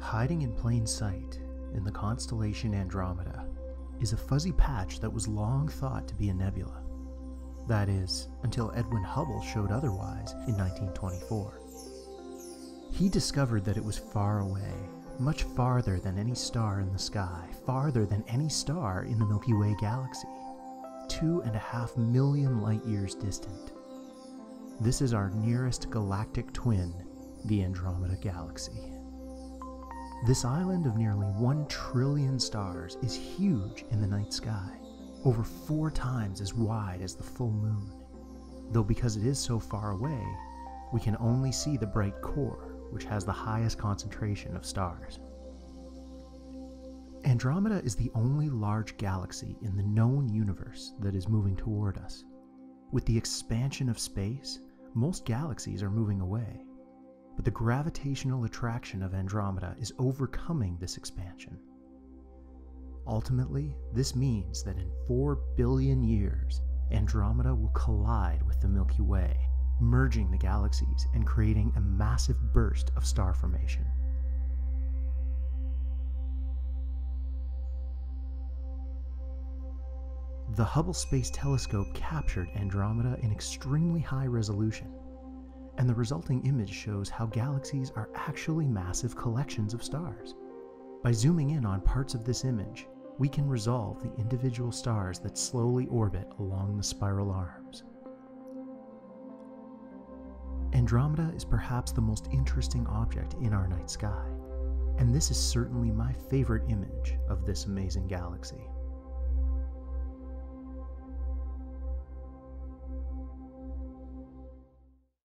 Hiding in plain sight in the constellation Andromeda is a fuzzy patch that was long thought to be a nebula. That is, until Edwin Hubble showed otherwise in 1924. He discovered that it was far away, much farther than any star in the sky, farther than any star in the Milky Way galaxy, 2.5 million light-years distant. This is our nearest galactic twin, the Andromeda Galaxy. This island of nearly 1 trillion stars is huge in the night sky, over 4 times as wide as the full moon. Though because it is so far away, we can only see the bright core, which has the highest concentration of stars. Andromeda is the only large galaxy in the known universe that is moving toward us. With the expansion of space, most galaxies are moving away. But the gravitational attraction of Andromeda is overcoming this expansion. Ultimately, this means that in 4 billion years, Andromeda will collide with the Milky Way, merging the galaxies and creating a massive burst of star formation. The Hubble Space Telescope captured Andromeda in extremely high resolution, and the resulting image shows how galaxies are actually massive collections of stars. By zooming in on parts of this image, we can resolve the individual stars that slowly orbit along the spiral arms. Andromeda is perhaps the most interesting object in our night sky, and this is certainly my favorite image of this amazing galaxy.